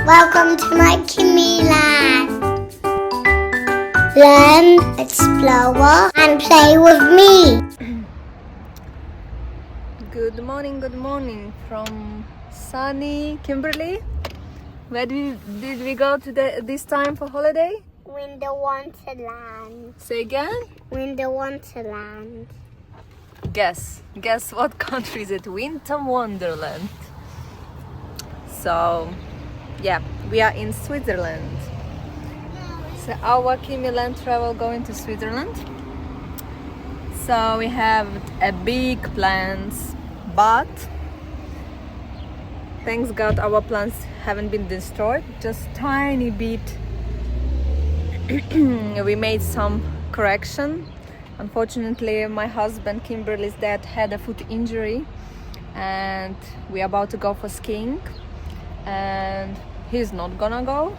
Welcome to my Kimmy Land. Learn, explore, and play with me. Good morning from sunny Kimberley. Where did we go this time for holiday? Winter Wonderland. Say again? Winter Wonderland. Guess what country is it? Winter Wonderland. So, yeah, we are in Switzerland. So our Kimmy Land travel going to Switzerland. So we have a big plans, but thanks God our plans haven't been destroyed, just tiny bit. We made some correction. Unfortunately, my husband Kimberly's dad had a foot injury and we're about to go for skiing, and he's not gonna go.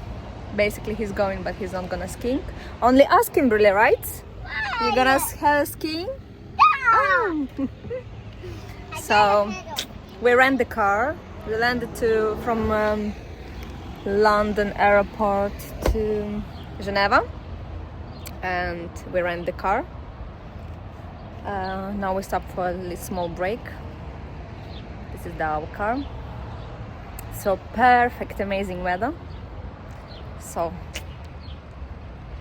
Basically he's going, but he's not gonna ski. Only us, Kimberly, right? You're gonna skiing? Oh. So we rent the car. We landed from London airport to Geneva, and we rent the car. Now we stop for a little small break. This is our car. So perfect, amazing weather. So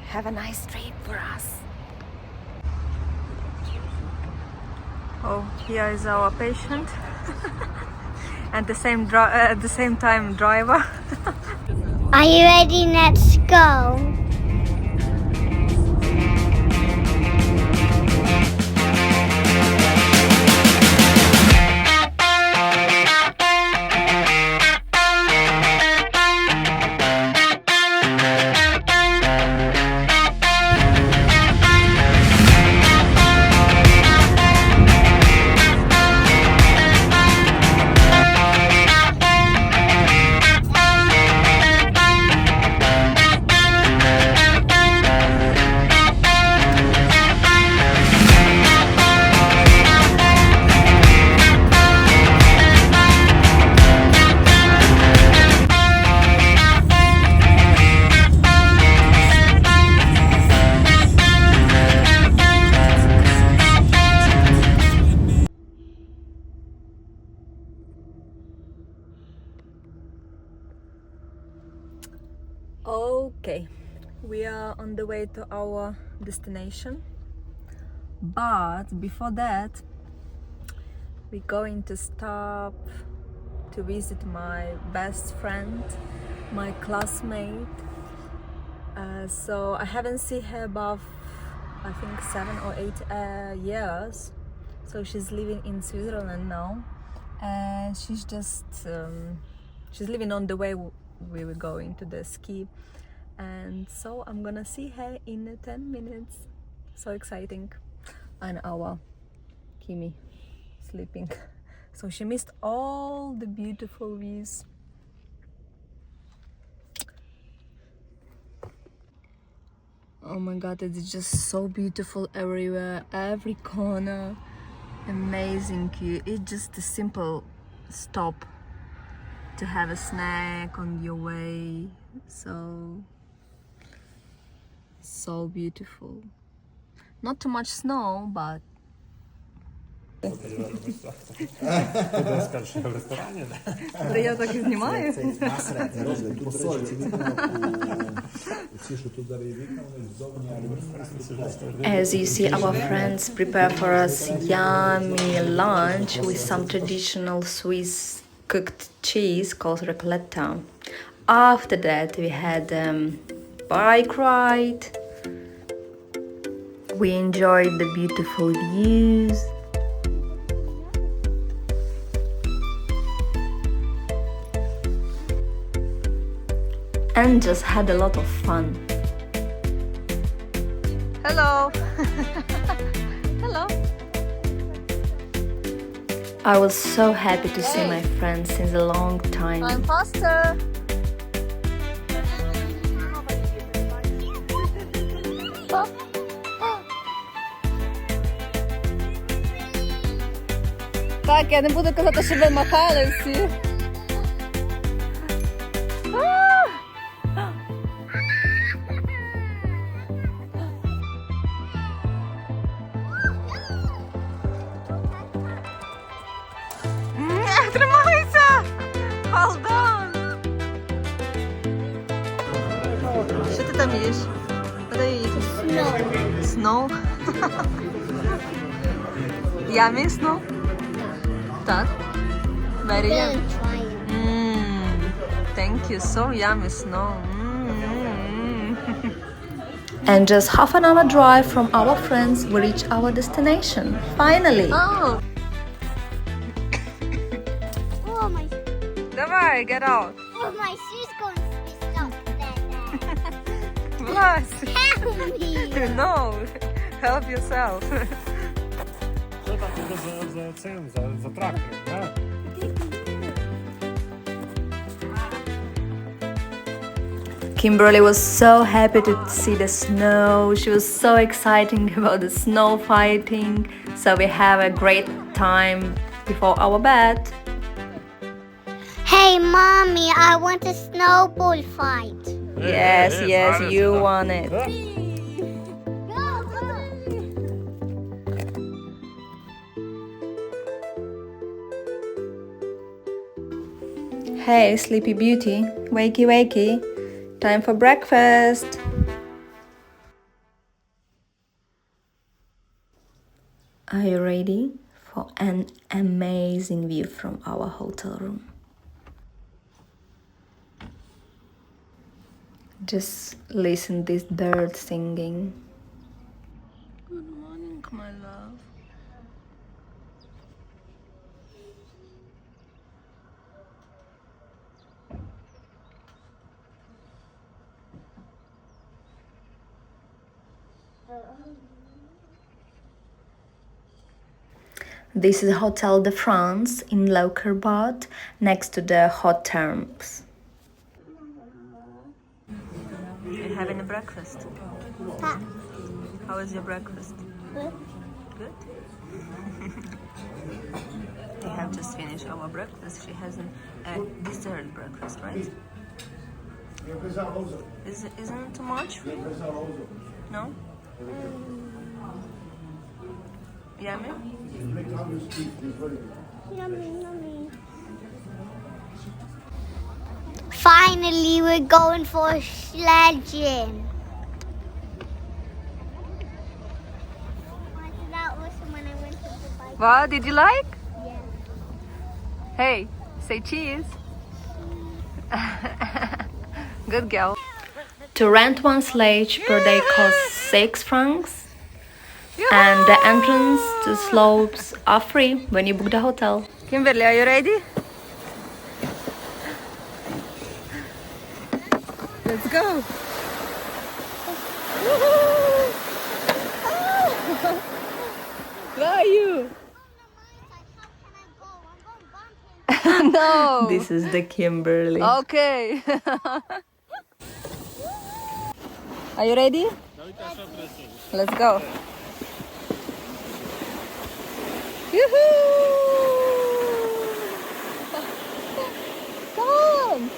have a nice trip for us. Oh, here is our patient and the same at the same time driver. Are you ready? Let's go. Okay, we are on the way to our destination, but before that we're going to stop to visit my best friend, my classmate. So I haven't seen her above, I think, 7 or 8 years. So she's living in Switzerland now, and she's just she's living on the way we were going to the ski, and so I'm gonna see her in 10 minutes. So exciting. And our Kimmy sleeping, so she missed all the beautiful views. Oh my god, it's just so beautiful everywhere, every corner, amazing view. It's just a simple stop to have a snack on your way. So beautiful. Not too much snow, but я так і знімаю. As you see, our friends prepare for us yummy lunch with some traditional Swiss cooked cheese called raclette. After that we had bike ride. We enjoyed the beautiful views. And just had a lot of fun. Hello. Hello. I was so happy to see my friends since a long time. I'm faster. Так, я не буду казати, що ви махали всі. їш? What are you eating? Snow. Snow? Yummy snow? Tak? Very yummy. Gonna try it. Thank you, so yummy snow. And just half an hour drive from our friends, we reach our destination. Finally! Oh! Oh my! Давай, get out! Oh my! She's going to be stuck there. Влазь! Help me! No! Help yourself! Що там за цим, за трактором, так? Kimberly was so happy to see the snow. She was so excited about the snow fighting. So we have a great time before our bed. Hey, mommy! I want a snowball fight. Yes, yes, you want it. Go, go! Hey, Sleepy Beauty, wakey wakey, time for breakfast. Are you ready for an amazing view from our hotel room? Just listen this bird singing. Good morning, my love. This is Hotel de France in Leukerbad, next to the hot thermes. You're having a breakfast. Pop. How is your breakfast? Good. Good? We have just finished our breakfast. She hasn't dessert breakfast, right? Isn't it too much for you? No? Yummy? Yummy, yummy. Finally, we're going for sledging. That was when I went to the bike. What? Did you like? Yeah. Hey, say cheese. Good girl. To rent one sledge per day costs 6 francs. And the entrance to slopes are free when you book the hotel. Kimberly, are you ready? Let's go. Where are you? No. This is the Kimberly. Okay. Are you ready? Let's go. Yoo-hoo! Come on!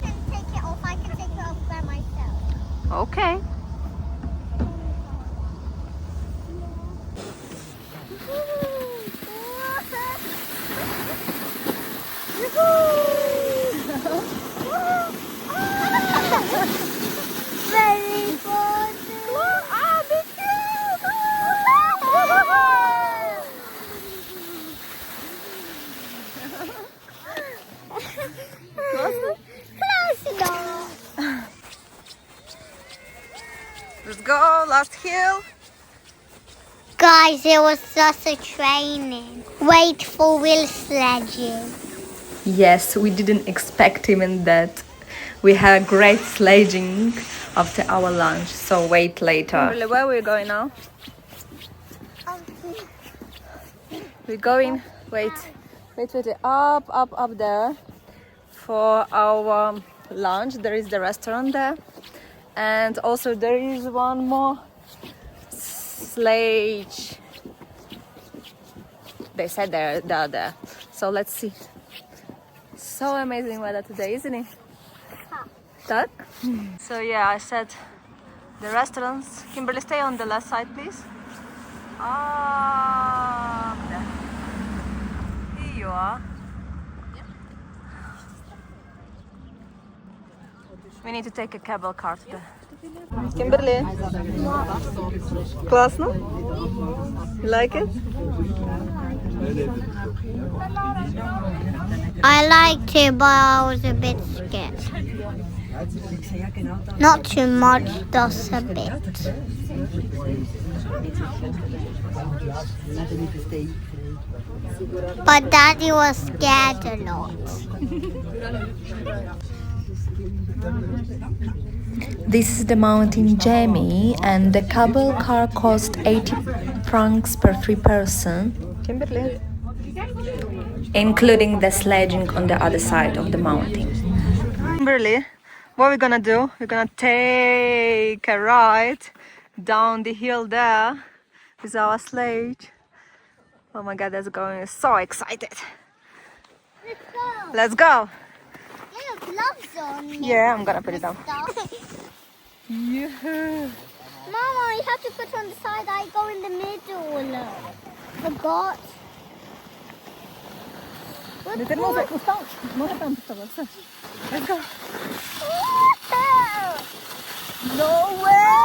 Can take it off. I can take it off by myself. Okay. Very good. Be cute! Close enough. Let's go, last hill. Guys, it was just a training. Wait for wheel sledging. Yes, we didn't expect even that. We had great sledging after our lunch, so wait later. Really, where are we going now? We're going, wait, up there for our lunch. There is the restaurant there. And also there is one more sledge. They said they're there. So let's see. So amazing weather today, isn't it? Tak? So yeah, I said the restaurants. Kimberly, stay on the left side, please. There. Here you are. We need to take a cable car to the... Kimberly, классно? You like it? I liked it, but I was a bit scared. Not too much, just a bit. But Daddy was scared a lot. This is the mountain Jamie, and the cable car cost 80 francs per 3 person, Kimberly, including the sledging on the other side of the mountain. Kimberly, what we're gonna do? We're gonna take a ride down the hill there with our sledge. Oh my god, that's going so excited. Let's go. Yeah, gloves on. Yeah, I'm gonna put it down. Yeah. Mama, you have to put on the side. I go in the middle. Forgot. Let's go. No way!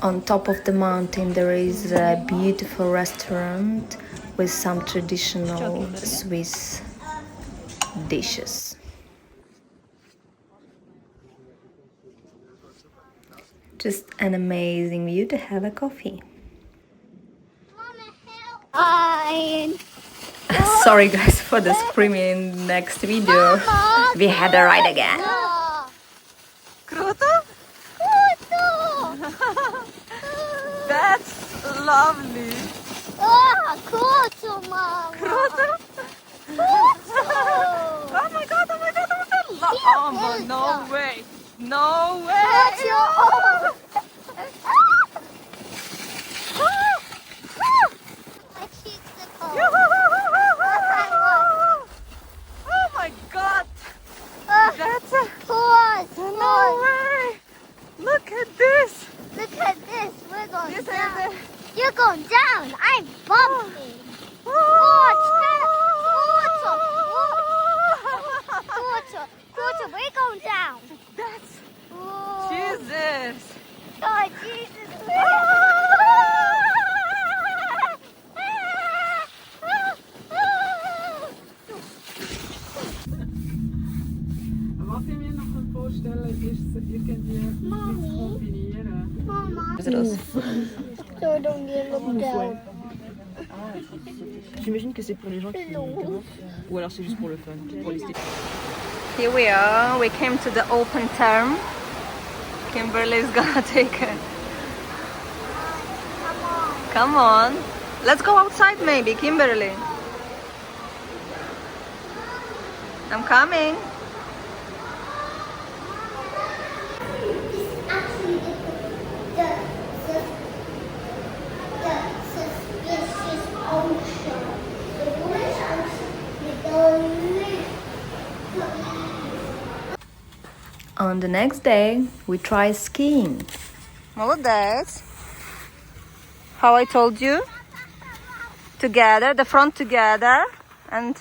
On top of the mountain there is a beautiful restaurant with some traditional Swiss dishes. Just an amazing view to have a coffee. Sorry guys for the screaming. Next video we had a ride again. Круто? That's lovely. Круто, Mama. Круто? Oh my god, oh my god, oh my god. Oh, no way. No way. Oh my god. That's a... No way. Look at this. Look at this. We're going This down. is You're going down. I'm bumping. Quarter. We're going down. That's... Oh, Jesus. God, Jesus. Was ich mir noch vorstellen kann, ist es irgendwie zu kombinieren. Mama. Groß. So don't you look down. J'imagine que c'est pour les gens qui commencent, ou alors c'est juste pour le fun, pour l'esthétique. Here we are. We came to the open term. Kimberly is gonna take it. Come on. Let's go outside maybe, Kimberly. I'm coming. On the next day, we try skiing. Молодец. How I told you? Together, the front together, and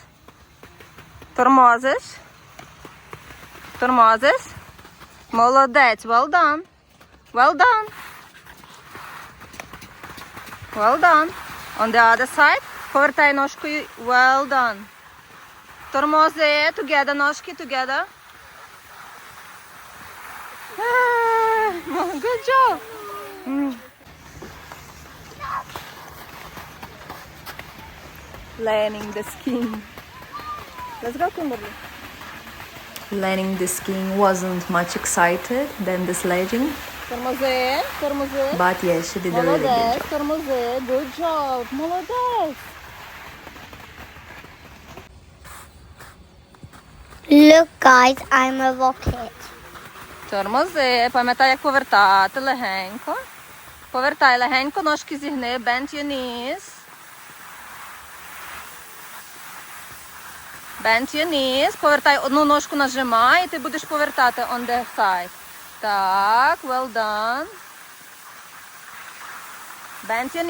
тормозишь. Тормозишь. Молодец. Well done. Well done. Well done. On the other side, повертай ножку. Well done. Тормози. Together, ножки together. Good job. learning the skiing. Let's go, Kimberly. Learning the skiing wasn't much excited than the sledging. Тормози, тормози. But yes, she did a really good Молодець, job. тормози. Good job. Молодець. Look, guys, I'm a rocket. Тормози, пам'ятай, як повертати легенько. Повертай легенько, ножки зігни, bend your knees. Bend your knees, повертай одну ножку нажимай, і ти будеш повертати on the side. Так, well done. Bend your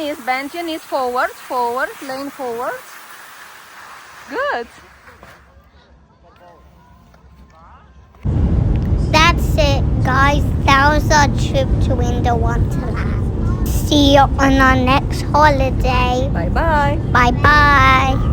knees forward, forward, lean forward. Good. That's it, guys. That was our trip to Winter Wonderland. See you on our next holiday. Bye-bye. Bye-bye.